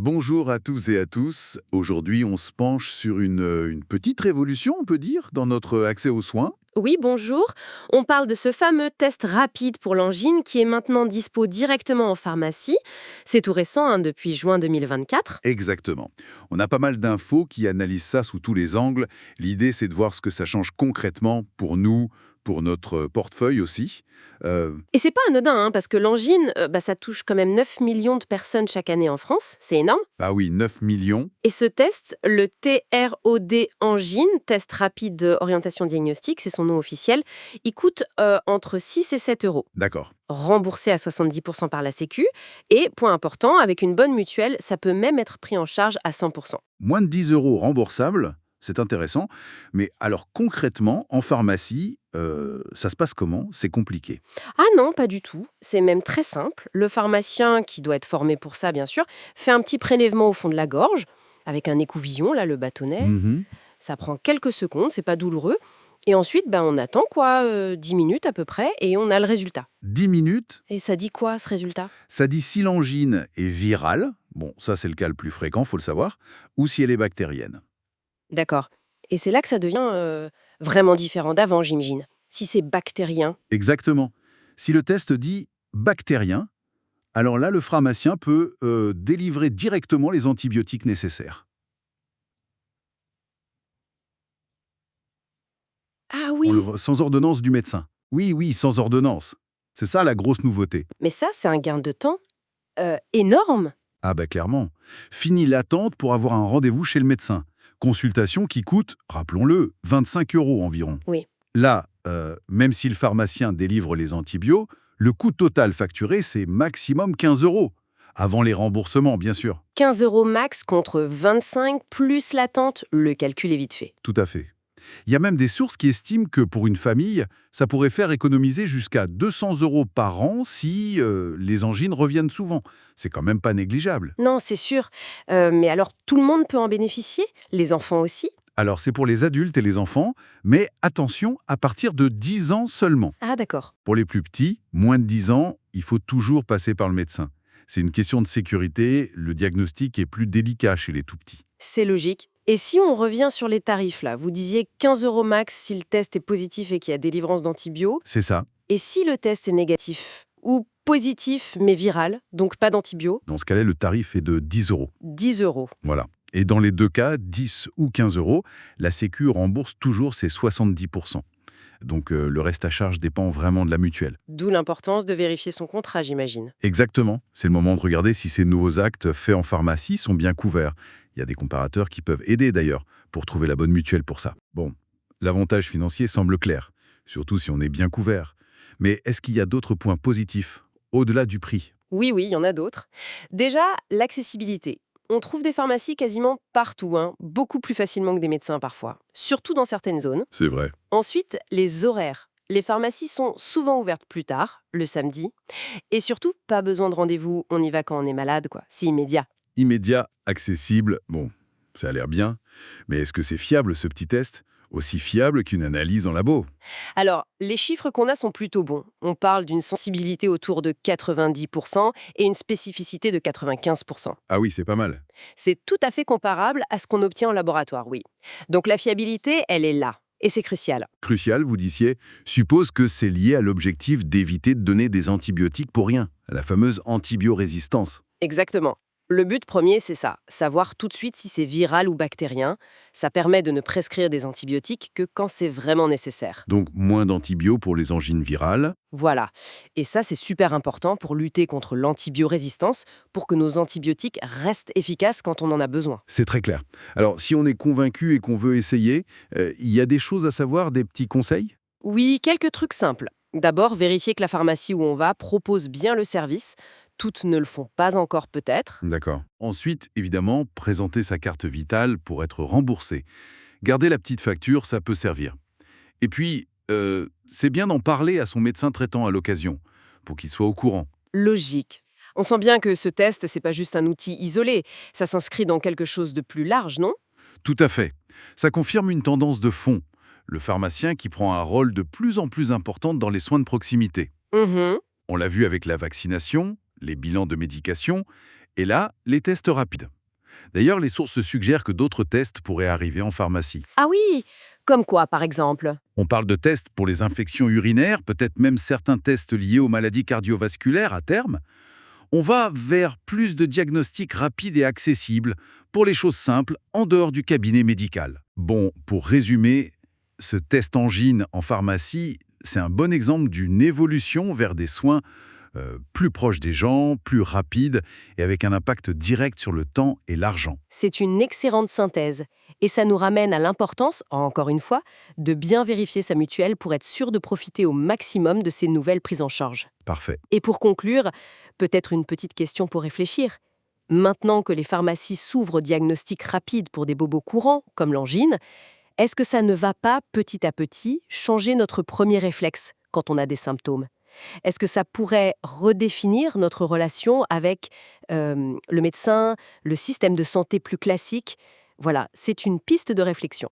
Bonjour à tous et à tous. Aujourd'hui, on se penche sur une petite révolution, on peut dire, dans notre accès aux soins. Oui, bonjour. On parle de ce fameux test rapide pour l'angine qui est maintenant dispo directement en pharmacie. C'est tout récent, depuis juin 2024. Exactement. On a pas mal d'infos qui analysent ça sous tous les angles. L'idée, c'est de voir ce que ça change concrètement pour nous, pour notre portefeuille aussi. Euh, Et c'est pas anodin, parce que l'angine, ça touche quand même 9 millions de personnes chaque année en France. C'est énorme. ah oui, 9 millions, Et ce test, le TROD angine, test rapide orientation diagnostic, c'est son nom officiel, il coûte entre 6 et 7 euros. d'accord. Remboursé à 70% par la Sécu. Et, point important, avec une bonne mutuelle, ça peut même être pris en charge à 100%. Moins de 10 euros remboursables, c'est intéressant. Mais alors concrètement, en pharmacie, ça se passe comment? C'est compliqué. Ah non, pas du tout. C'est même très simple. Le pharmacien, qui doit être formé pour ça, bien sûr, fait un petit prélèvement au fond de la gorge, avec un écouvillon, là, le bâtonnet. Mhm. Ça prend quelques secondes, c'est pas douloureux. Et ensuite, on attend, 10 minutes à peu près, et on a le résultat. 10 minutes. Et ça dit quoi, ce résultat? Ça dit si l'angine est virale, bon, ça c'est le cas le plus fréquent, faut le savoir, ou si elle est bactérienne. D'accord. Et c'est là que ça devient vraiment différent d'avant, j'imagine. Si c'est bactérien. Exactement. Si le test dit bactérien, alors là, le pharmacien peut délivrer directement les antibiotiques nécessaires. Ah oui. Sans ordonnance du médecin. Oui, oui, sans ordonnance. C'est ça la grosse nouveauté. Mais ça, c'est un gain de temps énorme. Ah bah clairement. Fini l'attente pour avoir un rendez-vous chez le médecin. Consultation qui coûte, rappelons-le, 25 euros environ. Oui. Là, même si le pharmacien délivre les antibiotiques, le coût total facturé, c'est maximum 15 euros. Avant les remboursements, bien sûr. 15 euros max contre 25 plus l'attente, le calcul est vite fait. Tout à fait. Il y a même des sources qui estiment que pour une famille, ça pourrait faire économiser jusqu'à 200 euros par an si les angines reviennent souvent. C'est quand même pas négligeable. Non, c'est sûr. Mais alors, tout le monde peut en bénéficier? Les enfants aussi? Alors c'est pour les adultes et les enfants, mais attention, à partir de 10 ans seulement. Ah d'accord. Pour les plus petits, moins de 10 ans, il faut toujours passer par le médecin. C'est une question de sécurité, le diagnostic est plus délicat chez les tout-petits. C'est logique. Et si on revient sur les tarifs, là, vous disiez 15 euros max si le test est positif et qu'il y a délivrance d'antibio. C'est ça. Et si le test est négatif? Ou positif mais viral, donc pas d'antibio? Dans ce cas-là, le tarif est de 10 euros. 10 euros. Voilà. Et dans les deux cas, 10 ou 15 euros, la Sécu rembourse toujours ses 70%. Donc le reste à charge dépend vraiment de la mutuelle. D'où l'importance de vérifier son contrat, j'imagine. Exactement. C'est le moment de regarder si ces nouveaux actes faits en pharmacie sont bien couverts. Il y a des comparateurs qui peuvent aider d'ailleurs pour trouver la bonne mutuelle pour ça. Bon, l'avantage financier semble clair, surtout si on est bien couvert. Mais est-ce qu'il y a d'autres points positifs, au-delà du prix? Oui, oui, il y en a d'autres. Déjà, l'accessibilité. On trouve des pharmacies quasiment partout, beaucoup plus facilement que des médecins parfois, surtout dans certaines zones. C'est vrai. Ensuite, les horaires. Les pharmacies sont souvent ouvertes plus tard, le samedi. Et surtout, pas besoin de rendez-vous, on y va quand on est malade, quoi. C'est immédiat. Immédiat, accessible, bon, ça a l'air bien. Mais est-ce que c'est fiable ce petit test? Aussi fiable qu'une analyse en labo? Alors, les chiffres qu'on a sont plutôt bons. On parle d'une sensibilité autour de 90% et une spécificité de 95%. Ah oui, c'est pas mal. C'est tout à fait comparable à ce qu'on obtient en laboratoire, oui. Donc la fiabilité, elle est là. Et c'est crucial. Crucial, vous disiez, suppose que c'est lié à l'objectif d'éviter de donner des antibiotiques pour rien, la fameuse antibiorésistance. Exactement. Le but premier, c'est ça, savoir tout de suite si c'est viral ou bactérien. Ça permet de ne prescrire des antibiotiques que quand c'est vraiment nécessaire. Donc moins d'antibio pour les angines virales. Voilà. Et ça, c'est super important pour lutter contre l'antibiorésistance, pour que nos antibiotiques restent efficaces quand on en a besoin. C'est très clair. Alors, si on est convaincu et qu'on veut essayer, il y a des choses à savoir, des petits conseils? Oui, quelques trucs simples. D'abord, vérifier que la pharmacie où on va propose bien le service. Toutes ne le font pas encore peut-être. D'accord. Ensuite, évidemment, présenter sa carte vitale pour être remboursé. Garder la petite facture, ça peut servir. Et puis, c'est bien d'en parler à son médecin traitant à l'occasion, pour qu'il soit au courant. Logique. On sent bien que ce test, c'est pas juste un outil isolé. Ça s'inscrit dans quelque chose de plus large, non? Tout à fait. Ça confirme une tendance de fond. Le pharmacien qui prend un rôle de plus en plus important dans les soins de proximité. Mhm. On l'a vu avec la vaccination, les bilans de médication, Et là, les tests rapides. D'ailleurs, les sources suggèrent que d'autres tests pourraient arriver en pharmacie. Ah oui, comme quoi par exemple? On parle de tests pour les infections urinaires, peut-être même certains tests liés aux maladies cardiovasculaires à terme. On va vers plus de diagnostics rapides et accessibles pour les choses simples en dehors du cabinet médical. Bon, pour résumer, ce test angine en pharmacie, c'est un bon exemple d'une évolution vers des soins plus proches des gens, plus rapides et avec un impact direct sur le temps et l'argent. C'est une excellente synthèse. Et ça nous ramène à l'importance, encore une fois, de bien vérifier sa mutuelle pour être sûr de profiter au maximum de ces nouvelles prises en charge. Parfait. Et pour conclure, peut-être une petite question pour réfléchir. Maintenant que les pharmacies s'ouvrent aux diagnostics rapides pour des bobos courants, comme l'angine, est-ce que ça ne va pas, petit à petit, changer notre premier réflexe quand on a des symptômes? Est-ce que ça pourrait redéfinir notre relation avec le médecin, le système de santé plus classique? Voilà, c'est une piste de réflexion.